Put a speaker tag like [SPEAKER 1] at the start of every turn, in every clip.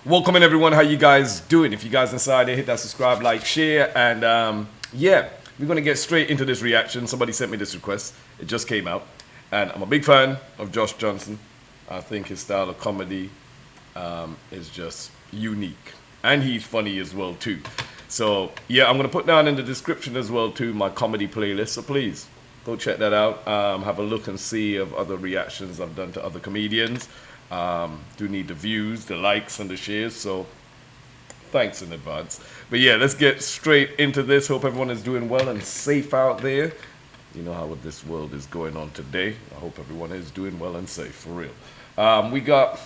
[SPEAKER 1] Welcome in, everyone. How you guys doing? If you guys inside there, hit that subscribe, like, share, and yeah, we're gonna get straight into this reaction. Somebody sent me this request. It just came out, and I'm a big fan of Josh Johnson. I think his style of comedy is just unique, and he's funny as well too. So yeah, I'm gonna put down in the description as well too my comedy playlist. So please go check that out. Have a look and see of other reactions I've done to other comedians. Do need the views, the likes, and the shares, so thanks in advance. But yeah, let's get straight into this. Hope everyone is doing well and safe out there. You know how this world is going on today. I hope everyone is doing well and safe, for real. We got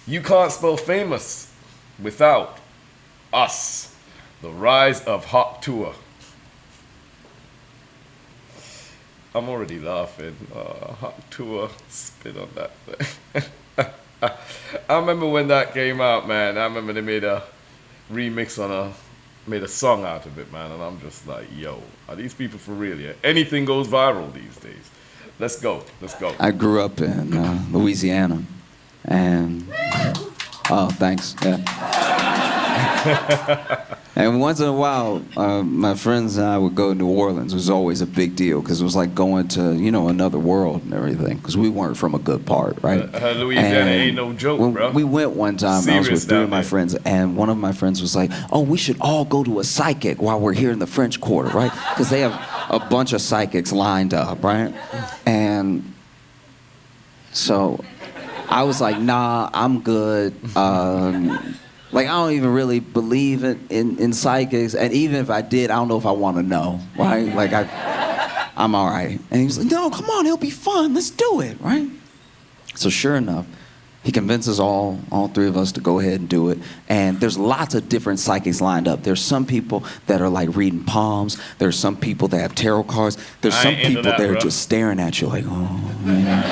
[SPEAKER 1] You Can't Spell Famous Without Us, the rise of hot Tuah. I'm already laughing. Hot Tuah, spit on that thing. I remember when that came out, man. I remember they made a remix on made a song out of it, man. And I'm just like, yo, are these people for real? Yeah, anything goes viral these days. Let's go. Let's go.
[SPEAKER 2] I grew up in Louisiana, and thanks. Yeah. And once in a while, my friends and I would go to New Orleans. It was always a big deal because it was like going to, you know, another world and everything. Because we weren't from a good part, right?
[SPEAKER 1] Louisiana ain't no joke, bro.
[SPEAKER 2] We went one time.
[SPEAKER 1] Serious,
[SPEAKER 2] I was with three of my friends, and one of my friends was like, "Oh, we should all go to a psychic while we're here in the French Quarter, right? Because they have a bunch of psychics lined up, right?" And so I was like, "Nah, I'm good." Like, I don't even really believe in psychics, and even if I did, I don't know if I want to know, right? Like, I'm all right. And he was like, "No, come on, it'll be fun. Let's do it," right? So sure enough, he convinces all three of us to go ahead and do it. And there's lots of different psychics lined up. There's some people that are like reading palms. There's some people that have tarot cards. There's some people that are just staring at you like, oh, you know.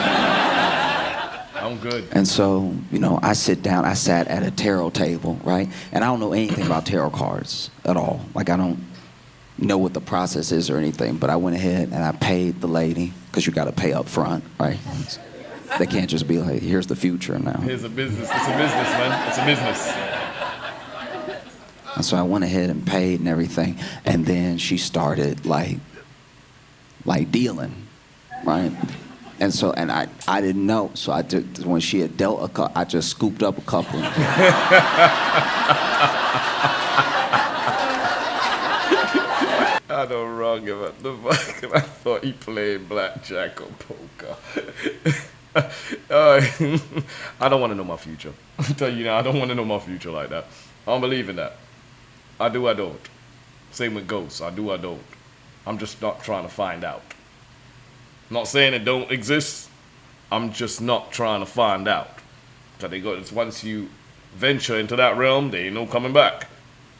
[SPEAKER 1] I'm good.
[SPEAKER 2] And so, you know, I sat at a tarot table, right? And I don't know anything about tarot cards at all. Like, I don't know what the process is or anything, but I went ahead and I paid the lady, because you got to pay up front, right? They can't just be like, here's the future now.
[SPEAKER 1] Here's a business. It's a business, man. It's a business.
[SPEAKER 2] And so I went ahead and paid and everything. And then she started like dealing, right? And so, and I didn't know. So I did, when she had dealt a couple, I just scooped up a couple.
[SPEAKER 1] I don't wrong about the fuck. I thought he played blackjack or poker. I don't want to know my future. I tell you now, I don't want to know my future like that. I don't believe in that. I do, I don't. Same with ghosts. I do, I don't. I'm just not trying to find out. Not saying it don't exist. I'm just not trying to find out. Because once you venture into that realm, there ain't no coming back.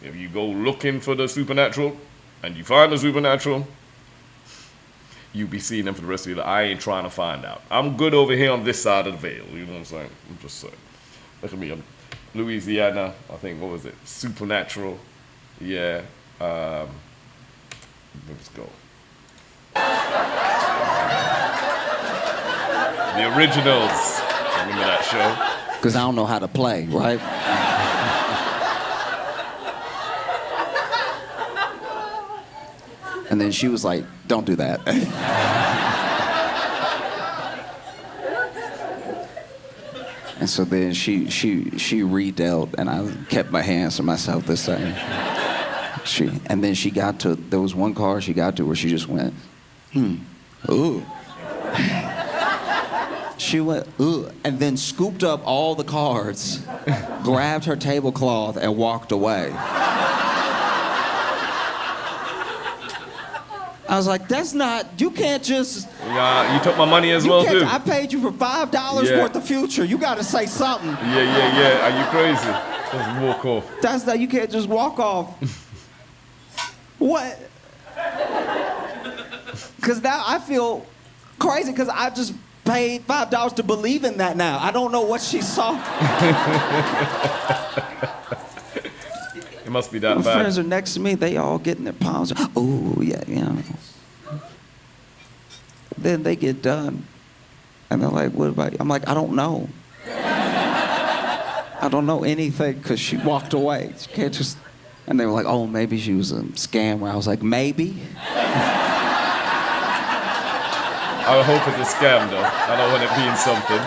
[SPEAKER 1] If you go looking for the supernatural and you find the supernatural, you be seeing them for the rest of your life. I ain't trying to find out. I'm good over here on this side of the veil. You know what I'm saying? I'm just saying. Look at me. I'm Louisiana. I think, what was it? Supernatural. Yeah. Let's go. The originals. Remember that show?
[SPEAKER 2] Because I don't know how to play, right? And then she was like, "Don't do that." And so then she redealt, and I kept my hands to myself this time. And then she got to, there was one card she got to where she just went, ooh. She went, ooh, and then scooped up all the cards, grabbed her tablecloth, and walked away. I was like, that's not, you can't just...
[SPEAKER 1] You took my money as well, too.
[SPEAKER 2] I paid you for $5 worth of future. You got to say something.
[SPEAKER 1] Yeah. Are you crazy? Just walk off.
[SPEAKER 2] That's not, you can't just walk off. What? Because now I feel crazy because I just paid $5 to believe in that now. I don't know what she saw.
[SPEAKER 1] It must be that
[SPEAKER 2] My
[SPEAKER 1] bad.
[SPEAKER 2] friends are next to me. They all getting their palms. Oh, yeah. Then they get done. And they're like, what about you? I'm like, I don't know. I don't know anything because she walked away. She can't just. And they were like, oh, maybe she was a scammer. I was like, maybe.
[SPEAKER 1] I hope it's a scam, though. I don't want it being something.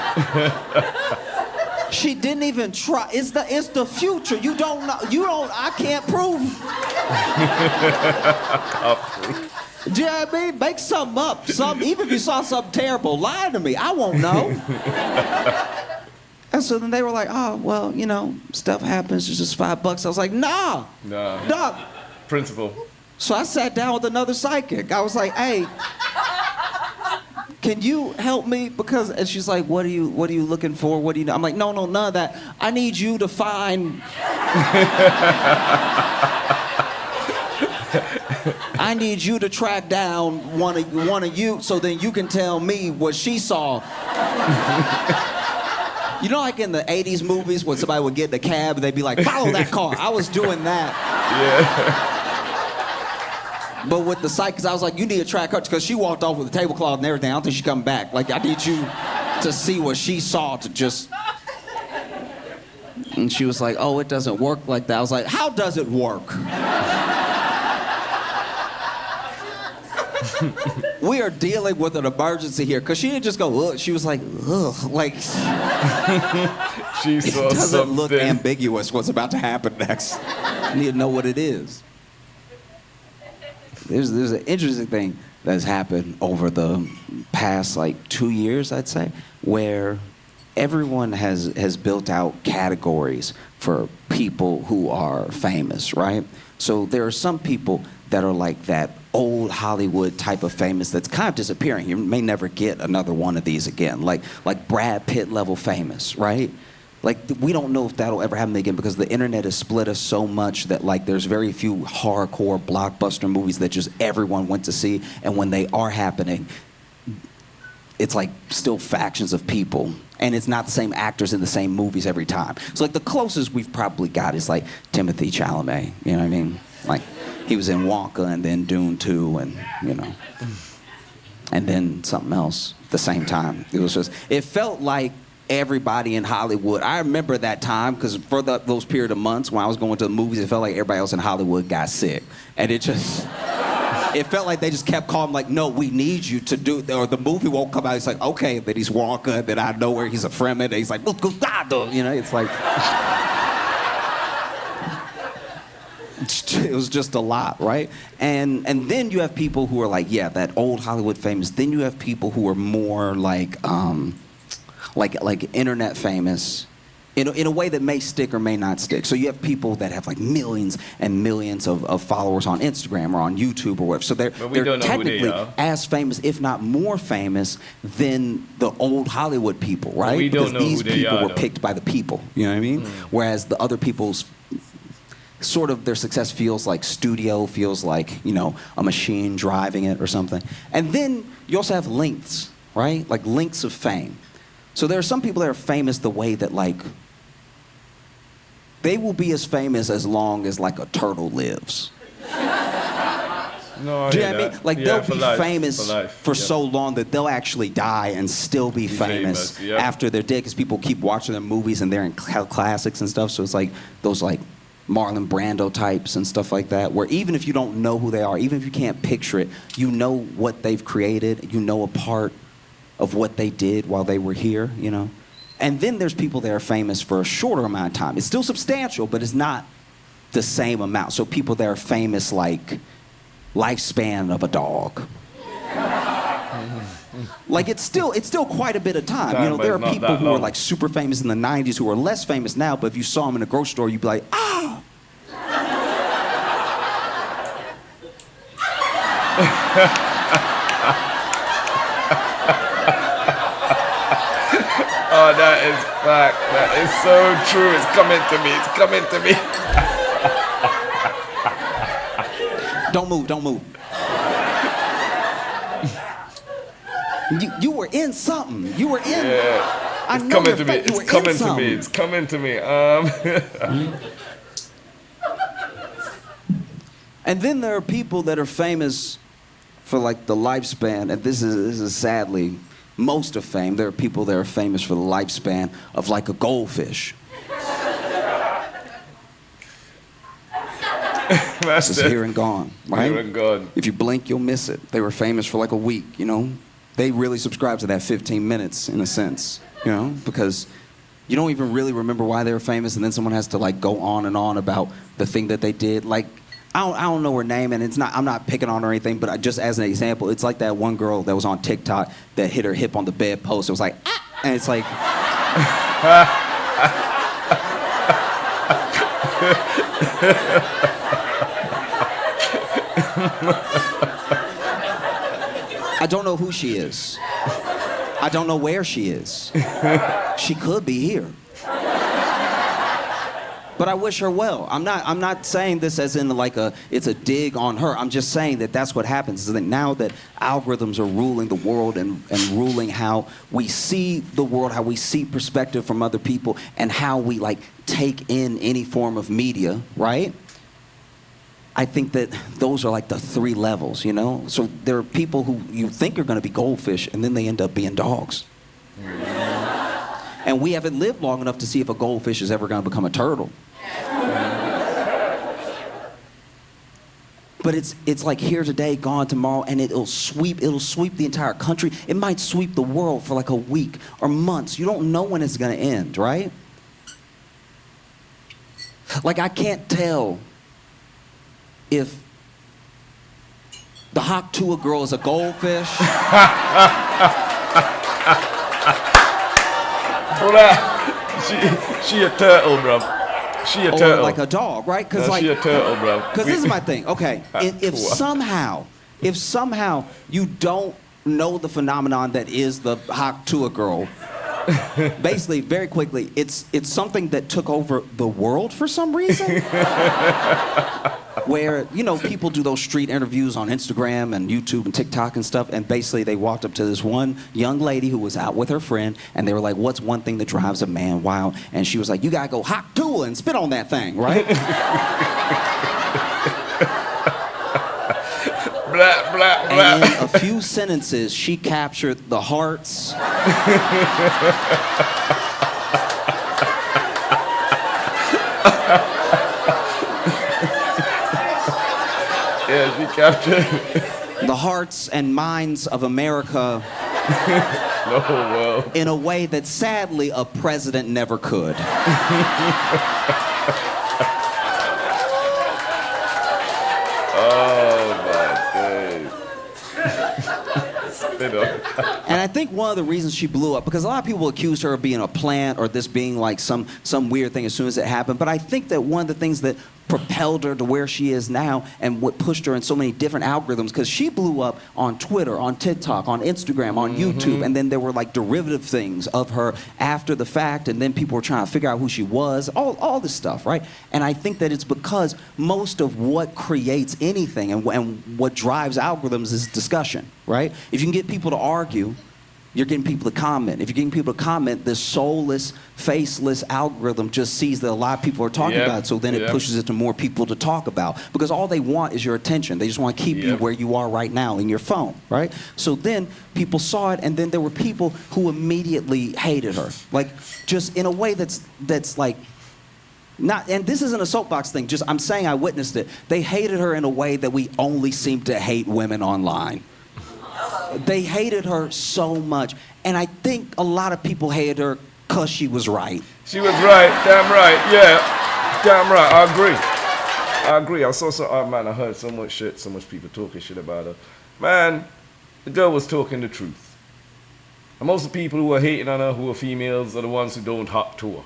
[SPEAKER 2] She didn't even try. It's the future. You don't know. I can't prove. Do you know what I mean? Make something up. Even if you saw something terrible, lie to me. I won't know. And so then they were like, oh, well, stuff happens. It's just $5. I was like, nah. Nah.
[SPEAKER 1] Principle.
[SPEAKER 2] So I sat down with another psychic. I was like, hey, can you help me? And she's like, what are you looking for? What do you know? I'm like, no, none of that. I need you to find. I need you to track down one of you so then you can tell me what she saw. You know, like in the 80s movies when somebody would get in a cab and they'd be like, follow that car. I was doing that. Yeah. But with the psychics, I was like, you need to track her because she walked off with a tablecloth and everything. I don't think she's coming back. Like, I need you to see what she saw to just... And she was like, oh, it doesn't work like that. I was like, how does it work? We are dealing with an emergency here, because she didn't just go, ugh. She was like, ugh, like...
[SPEAKER 1] She saw
[SPEAKER 2] it doesn't
[SPEAKER 1] something.
[SPEAKER 2] Look ambiguous what's about to happen next. You need to know what it is. There's an interesting thing that's happened over the past, 2 years, I'd say, where everyone has built out categories for people who are famous, right? So there are some people that are like that old Hollywood type of famous that's kind of disappearing. You may never get another one of these again, like Brad Pitt level famous, right? Like, we don't know if that'll ever happen again because the internet has split us so much that, there's very few hardcore blockbuster movies that just everyone went to see, and when they are happening, it's still factions of people, and it's not the same actors in the same movies every time. So the closest we've probably got is Timothée Chalamet, you know what I mean? He was in Wonka and then Dune 2 and, and then something else at the same time. It felt like everybody in Hollywood, I remember that time because for those period of months when I was going to the movies, it felt like everybody else in Hollywood got sick. And it felt like they just kept calling no, we need you to do, or the movie won't come out. It's like, okay, that he's Wonka, that I know where he's a Fremen, and he's like, it's like... It was just a lot, right? And then you have people who are that old Hollywood famous. Then you have people who are more like internet famous in a way that may stick or may not stick. So you have people that have millions and millions of followers on Instagram or on YouTube or whatever. So they're technically as famous, if not more famous, than the old Hollywood people, right?
[SPEAKER 1] We don't know
[SPEAKER 2] these
[SPEAKER 1] who they
[SPEAKER 2] people
[SPEAKER 1] are,
[SPEAKER 2] were picked by the people. You know what I mean? Whereas the other people's sort of their success feels like studio, feels like, a machine driving it or something. And then you also have lengths, right? Lengths of fame. So there are some people that are famous the way that they will be as famous as long as a turtle lives.
[SPEAKER 1] No,
[SPEAKER 2] do you know what I mean? They'll be famous for
[SPEAKER 1] yeah.
[SPEAKER 2] so long that they'll actually die and still be famous
[SPEAKER 1] yep.
[SPEAKER 2] after they're dead because people keep watching their movies and they're in classics and stuff. So it's those Marlon Brando types and stuff like that, where even if you don't know who they are, even if you can't picture it, you know what they've created, you know a part of what they did while they were here, And then there's people that are famous for a shorter amount of time. It's still substantial, but it's not the same amount. So people that are famous lifespan of a dog. It's still quite a bit of time. There are people who are super famous in the 90s who are less famous now, but if you saw them in a grocery store, you'd be like, ah!
[SPEAKER 1] Oh, that is fact. That is so true. It's coming to me.
[SPEAKER 2] Don't move. You were in something. You were in.
[SPEAKER 1] Yeah.
[SPEAKER 2] I
[SPEAKER 1] It's
[SPEAKER 2] know
[SPEAKER 1] coming
[SPEAKER 2] your
[SPEAKER 1] to me.
[SPEAKER 2] face. You
[SPEAKER 1] It's
[SPEAKER 2] were
[SPEAKER 1] coming
[SPEAKER 2] in
[SPEAKER 1] to me.
[SPEAKER 2] something.
[SPEAKER 1] It's coming to me.
[SPEAKER 2] And then there are people that are famous for the lifespan, and this is sadly most of fame. There are people that are famous for the lifespan of a goldfish. It's just here and gone, right?
[SPEAKER 1] Here and gone.
[SPEAKER 2] If you blink, you'll miss it. They were famous for like a week, you know? They really subscribed to that 15 minutes, in a sense, you know? Because you don't even really remember why they were famous, and then someone has to like go on and on about the thing that they did. Like, I don't know her name, and I'm not picking on her or anything, but just as an example, it's like that one girl that was on TikTok that hit her hip on the bedpost. It was like, ah! And it's like... I don't know who she is. I don't know where she is. She could be here. But I wish her well. I'm not saying this as in like it's a dig on her. I'm just saying that that's what happens. Is that now that algorithms are ruling the world and ruling how we see the world, how we see perspective from other people, and how we like take in any form of media, right? I think that those are like the 3 levels, you know? So there are people who you think are gonna be goldfish, and then they end up being dogs. And we haven't lived long enough to see if a goldfish is ever gonna become a turtle. But it's like here today, gone tomorrow, and it'll sweep the entire country. It might sweep the world for like a week or months. You don't know when it's gonna end, right? Like, I can't tell if the hot Tuah girl is a goldfish.
[SPEAKER 1] Hold on. She a turtle, bro. She a turtle.
[SPEAKER 2] Or like a dog, right? Because
[SPEAKER 1] no,
[SPEAKER 2] like,
[SPEAKER 1] she a turtle, bro.
[SPEAKER 2] Because this is my thing. Okay, if somehow you don't know the phenomenon that is the hot Tuah girl, basically, very quickly, it's something that took over the world for some reason. Where, you know, people do those street interviews on Instagram and YouTube and TikTok and stuff, and basically they walked up to this one young lady who was out with her friend, and they were like, what's one thing that drives a man wild? And she was like, you gotta go hot Tuah and spit on that thing, right?
[SPEAKER 1] Blah, blah, blah.
[SPEAKER 2] And in a few sentences, she captured the hearts.
[SPEAKER 1] Yeah, she captured
[SPEAKER 2] the hearts and minds of America.
[SPEAKER 1] No, well.
[SPEAKER 2] In a way that sadly a president never could.
[SPEAKER 1] Oh my days.
[SPEAKER 2] And I think one of the reasons she blew up, because a lot of people accused her of being a plant or this being like some weird thing as soon as it happened, but I think that one of the things that propelled her to where she is now and what pushed her in so many different algorithms, because she blew up on Twitter, on TikTok, on Instagram, on YouTube, and then there were like derivative things of her after the fact, and then people were trying to figure out who she was, all this stuff, right? And I think that it's because most of what creates anything and what drives algorithms is discussion, right? If you can get people to argue, you're getting people to comment. If you're getting people to comment, this soulless, faceless algorithm just sees that a lot of people are talking about it, so then it pushes it to more people to talk about. Because all they want is your attention. They just want to keep you where you are right now in your phone, right? So then people saw it, and then there were people who immediately hated her. Like, just in a way that's like, not, and this isn't a soapbox thing, just I'm saying I witnessed it. They hated her in a way that we only seem to hate women online. They hated her so much, and I think a lot of people hated her because she was right.
[SPEAKER 1] She was right, damn right, yeah, damn right. I agree. I saw man, I heard so much shit, so much people talking shit about her. Man, the girl was talking the truth. And most of the people who are hating on her, who are females, are the ones who don't hot tour,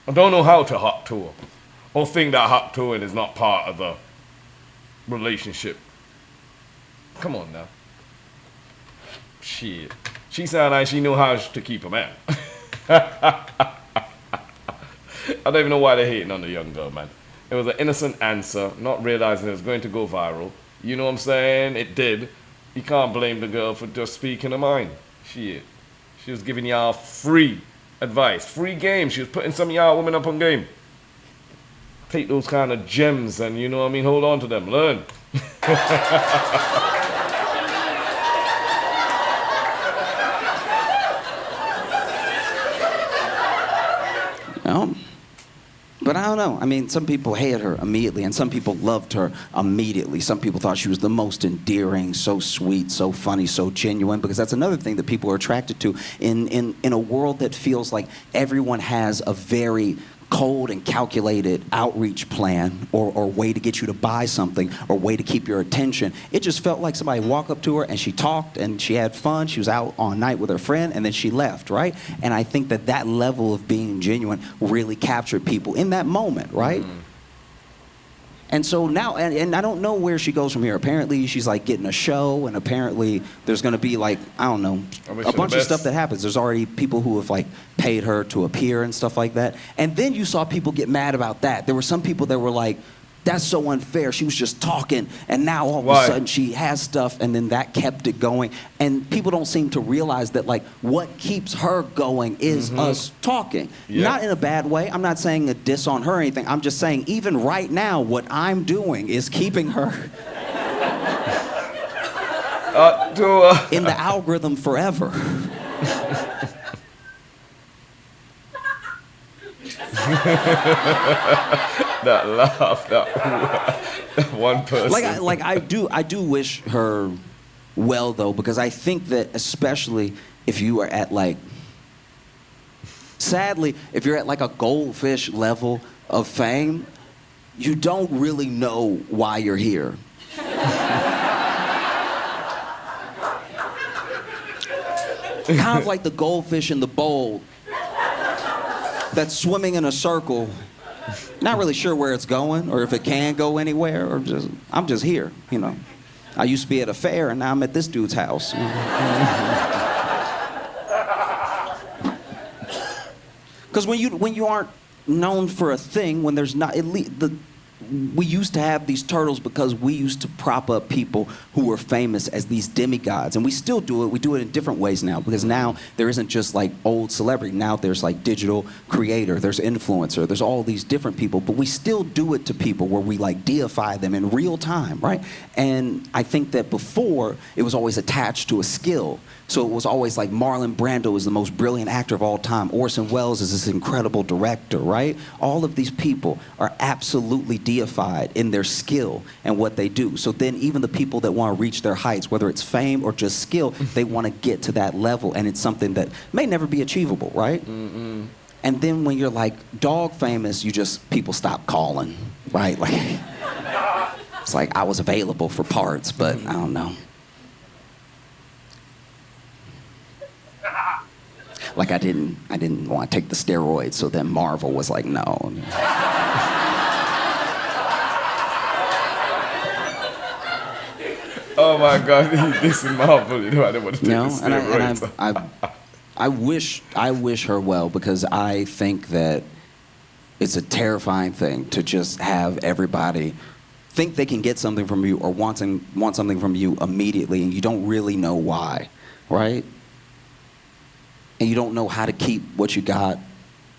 [SPEAKER 1] or don't know how to hot tour, or think that hot touring is not part of the relationship. Come on now. Shit. She sound like she knew how to keep a man. I don't even know why they're hating on the young girl, man. It was an innocent answer, not realizing it was going to go viral. You know what I'm saying? It did. You can't blame the girl for just speaking her mind. Shit. She was giving y'all free advice, free game. She was putting some of y'all women up on game. Take those kind of gems and, you know what I mean, hold on to them. Learn.
[SPEAKER 2] But I don't know. I mean, some people hated her immediately, and some people loved her immediately. Some people thought she was the most endearing, so sweet, so funny, so genuine, because that's another thing that people are attracted to in a world that feels like everyone has a very cold and calculated outreach plan or way to get you to buy something or way to keep your attention. It just felt like somebody walked up to her and she talked and she had fun. She was out all night with her friend and then she left, right? And I think that that level of being genuine really captured people in that moment, right? Mm. And so now, and I don't know where she goes from here. Apparently, she's like getting a show, and apparently there's going to be like, I don't know, a bunch of stuff that happens. There's already people who have like paid her to appear and stuff like that. And then you saw people get mad about that. There were some people that were like, that's so unfair. She was just talking, and now all of a sudden she has stuff, and then that kept it going. And people don't seem to realize that, like, what keeps her going is us talking. Yeah. Not in a bad way. I'm not saying a diss on her or anything. I'm just saying, even right now, what I'm doing is keeping her in the algorithm forever.
[SPEAKER 1] That laugh, that one person.
[SPEAKER 2] I do wish her well though, because I think that especially if you are at like, sadly, if you're at like a goldfish level of fame, you don't really know why you're here. Kind of like the goldfish in the bowl that's swimming in a circle, not really sure where it's going or if it can go anywhere, or just, I'm just here, you know. I used to be at a fair and now I'm at this dude's house. Because when you aren't known for a thing, when there's not, at least we used to have these turtles because we used to prop up people who were famous as these demigods, and we still do it. We do it in different ways now, because now there isn't just like old celebrity. Now there's like digital creator, there's influencer, there's all these different people, but we still do it to people where we like deify them in real time, right? And I think that before it was always attached to a skill. So it was always like Marlon Brando is the most brilliant actor of all time. Orson Welles is this incredible director, right? All of these people are absolutely deified in their skill and what they do. So then even the people that want to reach their heights, whether it's fame or just skill, they want to get to that level, and it's something that may never be achievable, right? Mm-mm. And then when you're like dog famous, people stop calling, right? Like, it's like I was available for parts, but I don't know. Like I didn't want to take the steroids, so then Marvel was like, no.
[SPEAKER 1] Oh my God, this is Marvel. You know, I didn't want to take the steroids.
[SPEAKER 2] And I wish her well, because I think that it's a terrifying thing to just have everybody think they can get something from you or want something from you immediately, and you don't really know why, right? And you don't know how to keep what you got.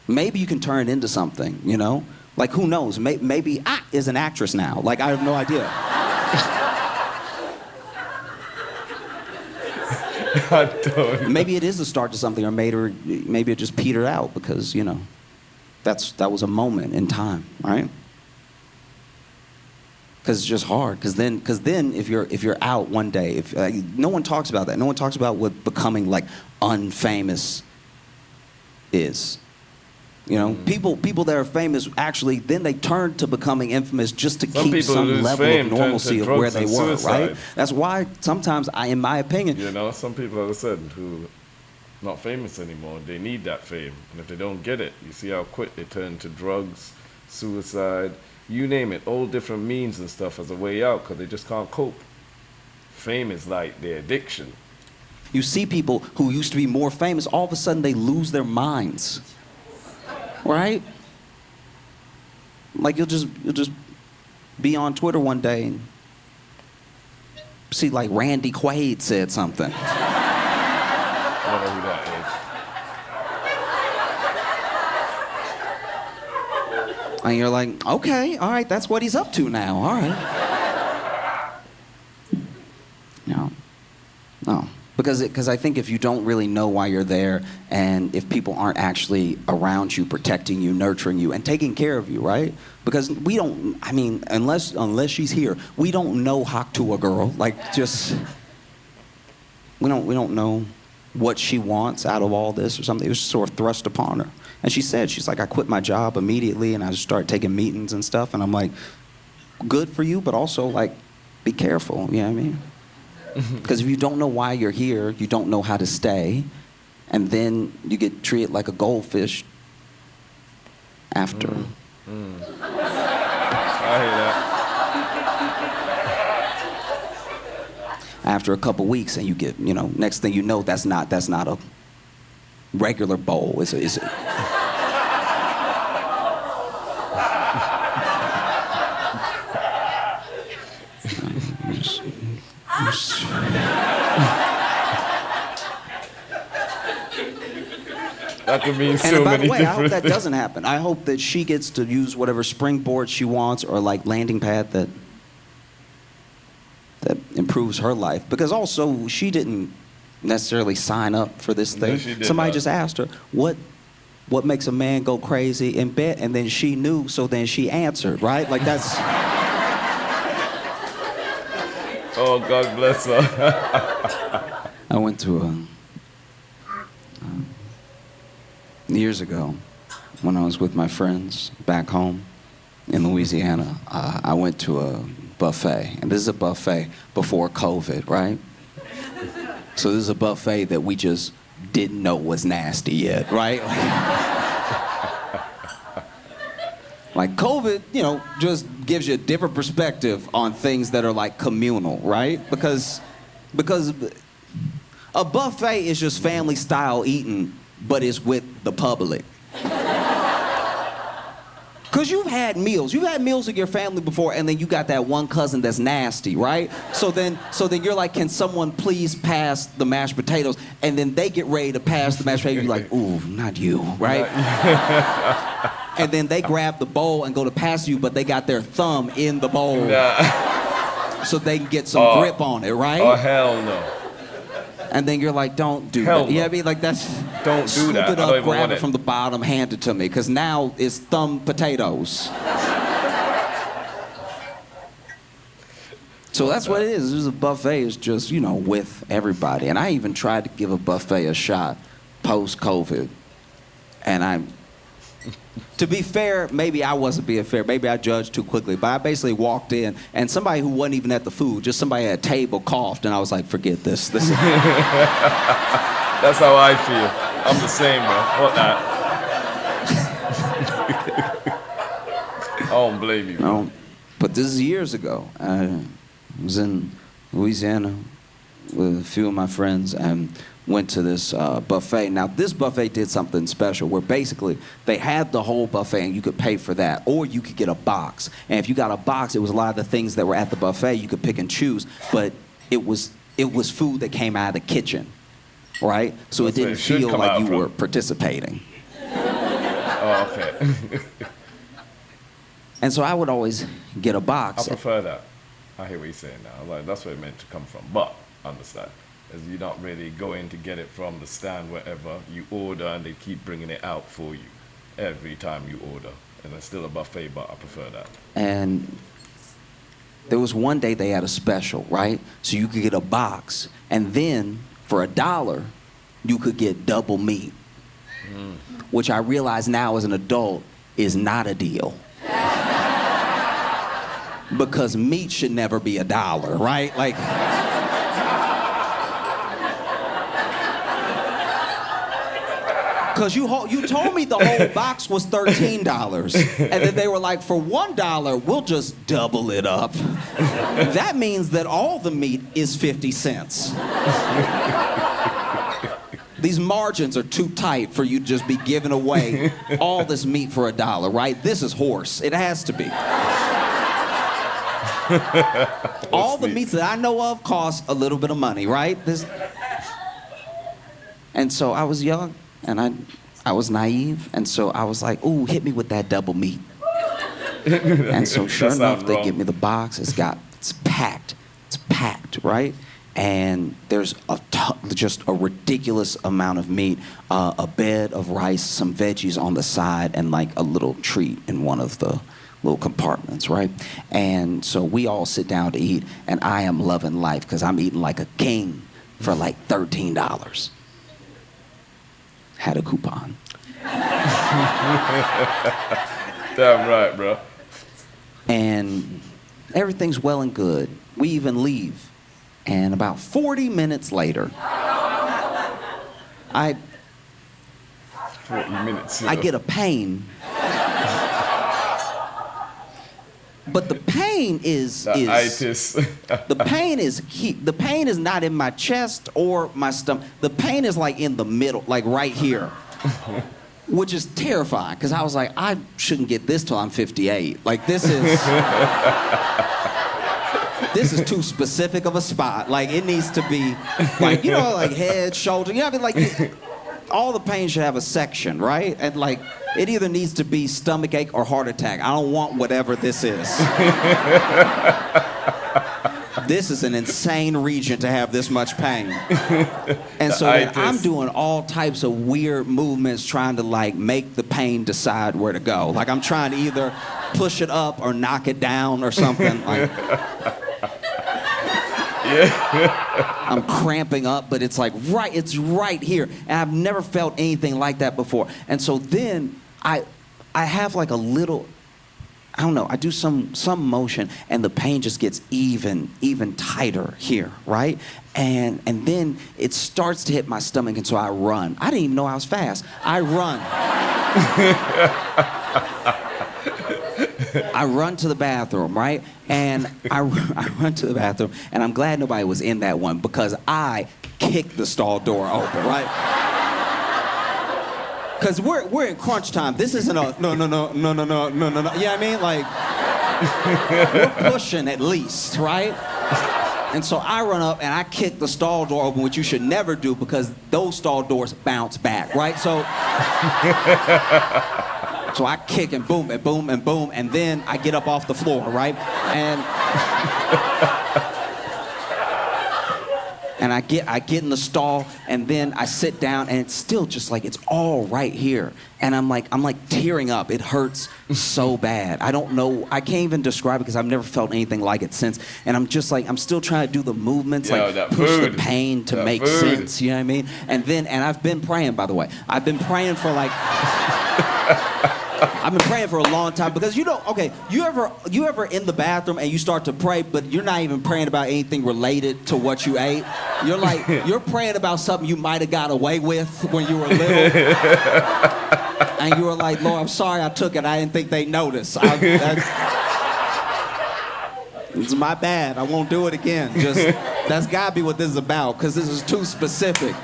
[SPEAKER 2] Maybe you can turn it into something, you know? Like, who knows? Maybe I is an actress now. Like, I have no idea.
[SPEAKER 1] I don't know.
[SPEAKER 2] Maybe it is the start to something, or maybe it just petered out because, you know, that was a moment in time, right? Because it's just hard. Because then if you're out one day, no one talks about that. No one talks about what becoming like unfamous is. You know, people that are famous actually then they turn to becoming infamous just to keep some level of normalcy of where they were, right? That's why sometimes in my opinion,
[SPEAKER 1] you know, some people, as I said, who not famous anymore, they need that fame, and if they don't get it, you see how quick they turn to drugs, suicide. You name it, all different means and stuff as a way out, because they just can't cope. Fame is like their addiction.
[SPEAKER 2] You see people who used to be more famous, all of a sudden they lose their minds, right? Like you'll just be on Twitter one day and see like Randy Quaid said something.
[SPEAKER 1] I don't know who that is.
[SPEAKER 2] And you're like, okay, all right, that's what he's up to now, all right. No. Because Because I think if you don't really know why you're there, and if people aren't actually around you, protecting you, nurturing you, and taking care of you, right? Because we don't, I mean, unless she's here, we don't know Tuah girl. Like, just, we don't know what she wants out of all this or something. It was sort of thrust upon her. And she said, she's like, I quit my job immediately, and I just started taking meetings and stuff. And I'm like, good for you, but also, like, be careful, you know what I mean? Because if you don't know why you're here, you don't know how to stay, and then you get treated like a goldfish after.
[SPEAKER 1] I hear that.
[SPEAKER 2] After a couple weeks, and you get, next thing you know, that's not a regular bowl. It's a
[SPEAKER 1] That could mean so
[SPEAKER 2] And by
[SPEAKER 1] many
[SPEAKER 2] the way, I hope
[SPEAKER 1] different
[SPEAKER 2] that
[SPEAKER 1] things.
[SPEAKER 2] doesn't happen. I hope that she gets to use whatever springboard she wants, or like landing pad that improves her life. Because also, she didn't necessarily sign up for this thing.
[SPEAKER 1] she did
[SPEAKER 2] Somebody
[SPEAKER 1] not.
[SPEAKER 2] just asked her, what makes a man go crazy in bed? And then she knew, so then she answered, right? Like, that's...
[SPEAKER 1] Oh, God bless her.
[SPEAKER 2] I went to years ago, when I was with my friends back home in Louisiana, I went to a buffet. And this is a buffet before COVID, right? So this is a buffet that we just didn't know was nasty yet, right? Like COVID, just gives you a different perspective on things that are like communal, right? Because a buffet is just family style eating, but it's with the public. Because you've had meals with your family before, and then you got that one cousin that's nasty, right? So then you're like, can someone please pass the mashed potatoes? And then they get ready to pass the mashed potatoes. You're like, ooh, not you, right? And then they grab the bowl and go to pass you, but they got their thumb in the bowl.
[SPEAKER 1] Nah.
[SPEAKER 2] So they can get some grip on it, right?
[SPEAKER 1] Oh, hell no.
[SPEAKER 2] And then you're like, don't do
[SPEAKER 1] Hell
[SPEAKER 2] that. You know
[SPEAKER 1] no.
[SPEAKER 2] what I mean? Like, that's...
[SPEAKER 1] Don't do
[SPEAKER 2] scoop
[SPEAKER 1] that.
[SPEAKER 2] it
[SPEAKER 1] I
[SPEAKER 2] up,
[SPEAKER 1] don't even
[SPEAKER 2] grab
[SPEAKER 1] want
[SPEAKER 2] it
[SPEAKER 1] it.
[SPEAKER 2] from the bottom, hand it to me. Because now it's thumb potatoes. So that's what it is. This is a buffet. It's just, with everybody. And I even tried to give a buffet a shot post-COVID. And to be fair, maybe I wasn't being fair. Maybe I judged too quickly. But I basically walked in, and somebody who wasn't even at the food, just somebody at a table coughed, and I was like, forget this. This is...
[SPEAKER 1] That's how I feel. I'm the same, bro. What that? I don't blame you.
[SPEAKER 2] No, but this is years ago. I was in Louisiana with a few of my friends and went to this buffet. Now, this buffet did something special where basically they had the whole buffet and you could pay for that, or you could get a box. And if you got a box, it was a lot of the things that were at the buffet you could pick and choose, but it was food that came out of the kitchen, right? So
[SPEAKER 1] That's
[SPEAKER 2] it
[SPEAKER 1] where
[SPEAKER 2] didn't
[SPEAKER 1] it should
[SPEAKER 2] feel
[SPEAKER 1] come
[SPEAKER 2] like
[SPEAKER 1] out
[SPEAKER 2] you
[SPEAKER 1] from.
[SPEAKER 2] were participating.
[SPEAKER 1] Oh, okay.
[SPEAKER 2] And so I would always get a
[SPEAKER 1] I
[SPEAKER 2] box.
[SPEAKER 1] prefer that. I hear what you're saying now. Like, that's where it meant to come from. But, understand, is you're not really going to get it from the stand wherever you order, and they keep bringing it out for you every time you order. And it's still a buffet, but I prefer that.
[SPEAKER 2] And there was one day they had a special, right? So you could get a box, and then for $1, you could get double meat, which I realize now as an adult is not a deal. Because meat should never be $1, right? Like, because you told me the whole box was $13, and then they were like, for $1, we'll just double it up. That means that all the meat is 50 cents. These margins are too tight for you to just be giving away all this meat for $1, right? This is horse. It has to be. All the meats that I know of cost a little bit of money, right? And so I was young, and I was naive, and so I was like, ooh, hit me with that double meat. And so sure enough, they give me the box. It's packed, right? and there's just a ridiculous amount of meat, a bed of rice, some veggies on the side, and like a little treat in one of the little compartments, right? And so we all sit down to eat, and I am loving life because I'm eating like a king for like $13. Had a coupon.
[SPEAKER 1] Damn right, bro.
[SPEAKER 2] And everything's well and good. We even leave. And about 40 minutes later,
[SPEAKER 1] 40 minutes.
[SPEAKER 2] I get a pain. But the pain is the pain is the pain is not in my chest or my stomach. The pain is like in the middle, like right here, which is terrifying because I was like, I shouldn't get this till I'm 58. Like this is too specific of a spot. Like it needs to be like, you know, like head, shoulder. You know what I mean? Like all the pain should have a section, right? And like it either needs to be stomach ache or heart attack. I don't want whatever this is. This is an insane region to have this much pain. And so then I'm doing all types of weird movements trying to like make the pain decide where to go. Like I'm trying to either push it up or knock it down or something. Like, I'm cramping up, but it's like it's right here. And I've never felt anything like that before. And so then I have like a little, I don't know, I do some motion and the pain just gets even tighter here, right? And then it starts to hit my stomach and so I run. I didn't even know I was fast. I run. I run to the bathroom, right? And I run to the bathroom, and I'm glad nobody was in that one because I kicked the stall door open, right? Because we're in crunch time. This isn't a no. You know what I mean? Like, we're pushing at least, right? And so I run up and I kick the stall door open, which you should never do because those stall doors bounce back, right? So I kick and boom and boom and boom, and then I get up off the floor, right? And I get in the stall, and then I sit down, and it's still just like it's all right here, and I'm like tearing up. It hurts so bad. I don't know. I can't even describe it because I've never felt anything like it since. And I'm just like I'm still trying to do the movements, like push the pain to make sense. You know what I mean? And I've been praying, by the way. I've been praying for like. I've been praying for a long time because you ever in the bathroom and you start to pray, but you're not even praying about anything related to what you ate. You're praying about something you might have got away with when you were little. And you were like, Lord, I'm sorry I took it. I didn't think they'd notice. It's my bad. I won't do it again. That's gotta be what this is about because this is too specific.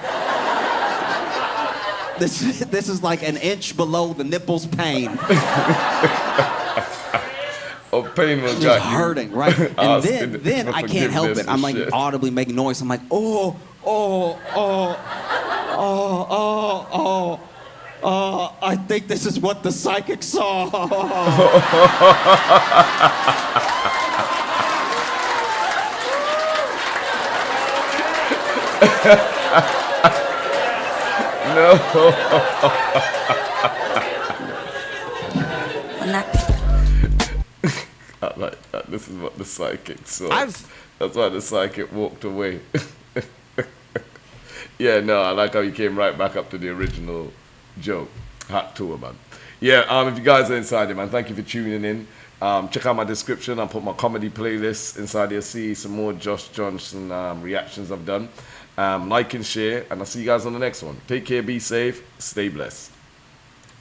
[SPEAKER 2] This is like an inch below the nipples pain.
[SPEAKER 1] Oh, pain was
[SPEAKER 2] just hurting, right? And then I can't help it. I'm like audibly making noise. I'm like, I think this is what the psychic saw.
[SPEAKER 1] No. I like that. This is what the psychic saw. That's why the psychic walked away. Yeah, no, I like how you came right back up to the original joke. Hot Tuah, man. Yeah, if you guys are inside it, man, thank you for tuning in. Check out my description. I'll put my comedy playlist inside there. See some more Josh Johnson reactions I've done. Like and share, and I'll see you guys on the next one. Take care, be safe, stay blessed.